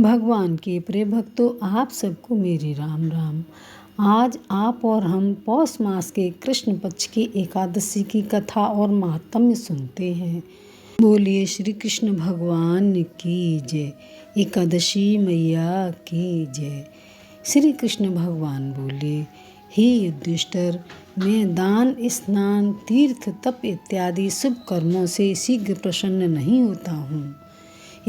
भगवान के प्रिय भक्तों, आप सबको मेरी राम राम। आज आप और हम पौष मास के कृष्ण पक्ष की एकादशी की कथा और महात्म्य सुनते हैं। बोलिए श्री कृष्ण भगवान की जय। एकादशी मैया की जय। श्री कृष्ण भगवान बोले, हे युधिष्ठिर, मैं दान, स्नान, तीर्थ, तप इत्यादि शुभ कर्मों से शीघ्र प्रसन्न नहीं होता हूँ।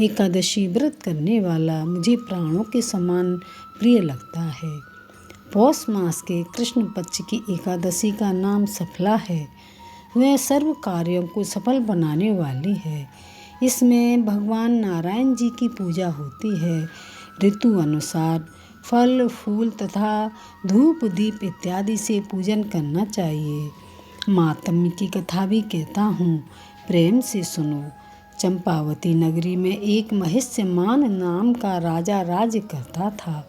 एकादशी व्रत करने वाला मुझे प्राणों के समान प्रिय लगता है। पौष मास के कृष्ण पक्ष की एकादशी का नाम सफला है। वह सर्व कार्यों को सफल बनाने वाली है। इसमें भगवान नारायण जी की पूजा होती है। ऋतु अनुसार फल फूल तथा धूप दीप इत्यादि से पूजन करना चाहिए। महात्म्य की कथा भी कहता हूँ, प्रेम से सुनो। चंपावती नगरी में एक महिष्यमान नाम का राजा राज्य करता था।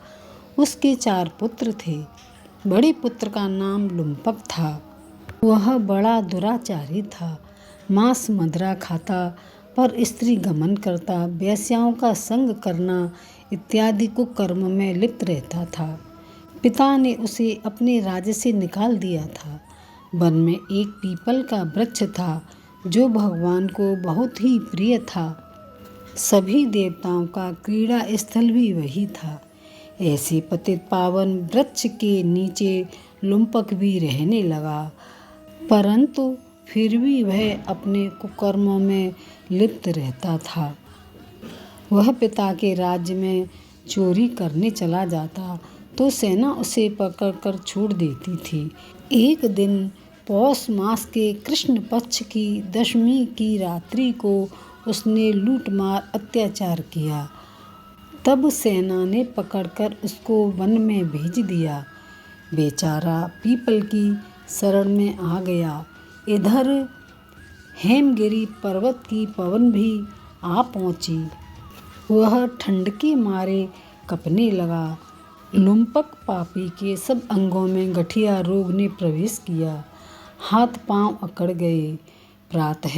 उसके 4 पुत्र थे। बड़े पुत्र का नाम लुम्पक था। वह बड़ा दुराचारी था। मांस मदिरा खाता, पर स्त्री गमन करता, वेश्याओं का संग करना इत्यादि कुकर्म में लिप्त रहता था। पिता ने उसे अपने राज्य से निकाल दिया था। वन में एक पीपल का वृक्ष था जो भगवान को बहुत ही प्रिय था। सभी देवताओं का क्रीड़ा स्थल भी वही था। ऐसे पतित पावन वृक्ष के नीचे लुम्पक भी रहने लगा, परंतु फिर भी वह अपने कुकर्मों में लिप्त रहता था। वह पिता के राज्य में चोरी करने चला जाता तो सेना उसे पकड़कर छोड़ देती थी। एक दिन पौष मास के कृष्ण पक्ष की दशमी की रात्रि को उसने लूटमार अत्याचार किया। तब सेना ने पकड़कर उसको वन में भेज दिया। बेचारा पीपल की शरण में आ गया। इधर हेमगिरी पर्वत की पवन भी आ पहुंची। वह ठंड के मारे कँपने लगा। लुम्पक पापी के सब अंगों में गठिया रोग ने प्रवेश किया। हाथ पांव अकड़ गए। प्रातः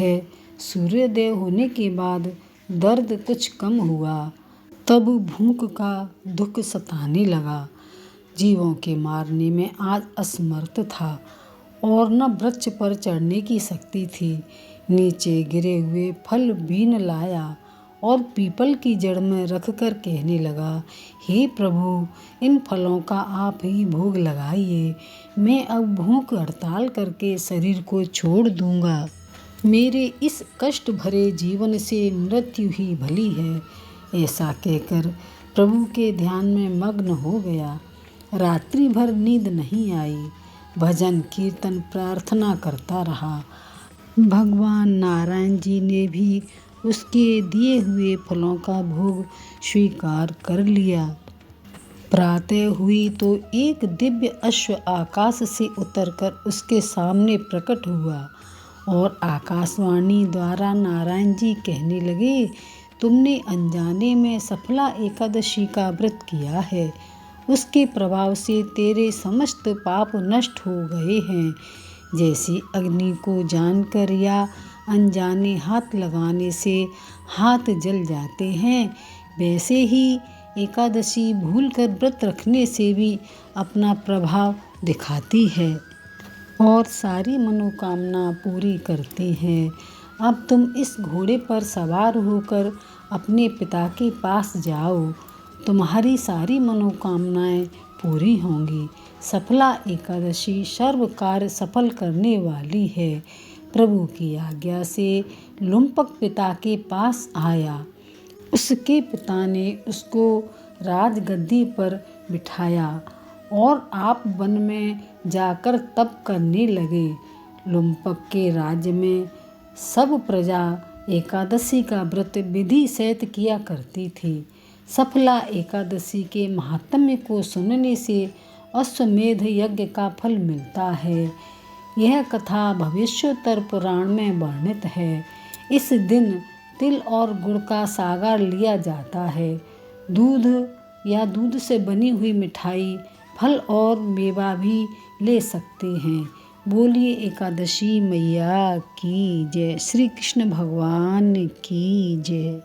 सूर्योदय होने के बाद दर्द कुछ कम हुआ। तब भूख का दुख सताने लगा। जीवों के मारने में आज असमर्थ था और न वृक्ष पर चढ़ने की शक्ति थी। नीचे गिरे हुए फल बीन लाया और पीपल की जड़ में रखकर कहने लगा, हे प्रभु, इन फलों का आप ही भोग लगाइए। मैं अब भूख हड़ताल करके शरीर को छोड़ दूंगा। मेरे इस कष्ट भरे जीवन से मृत्यु ही भली है। ऐसा कहकर प्रभु के ध्यान में मग्न हो गया। रात्रि भर नींद नहीं आई। भजन कीर्तन प्रार्थना करता रहा। भगवान नारायण जी ने भी उसके दिए हुए फलों का भोग स्वीकार कर लिया। प्रातः हुई तो एक दिव्य अश्व आकाश से उतरकर उसके सामने प्रकट हुआ और आकाशवाणी द्वारा नारायण जी कहने लगे, तुमने अनजाने में सफला एकादशी का व्रत किया है। उसके प्रभाव से तेरे समस्त पाप नष्ट हो गए हैं। जैसे अग्नि को जानकर या अनजाने हाथ लगाने से हाथ जल जाते हैं, वैसे ही एकादशी भूलकर व्रत रखने से भी अपना प्रभाव दिखाती है और सारी मनोकामना पूरी करती है। अब तुम इस घोड़े पर सवार होकर अपने पिता के पास जाओ। तुम्हारी सारी मनोकामनाएं पूरी होंगी। सफला एकादशी सर्व कार्य सफल करने वाली है। प्रभु की आज्ञा से लुम्पक पिता के पास आया। उसके पिता ने उसको राजगद्दी पर बिठाया और आप वन में जाकर तप करने लगे। लुम्पक के राज्य में सब प्रजा एकादशी का व्रत विधि सहित किया करती थी। सफला एकादशी के महात्म्य को सुनने से अश्वमेध यज्ञ का फल मिलता है। यह कथा भविष्योत्तर पुराण में वर्णित है। इस दिन तिल और गुड़ का सागर लिया जाता है। दूध या दूध से बनी हुई मिठाई, फल और मेवा भी ले सकते हैं। बोलिए एकादशी मैया की जय। श्री कृष्ण भगवान की जय।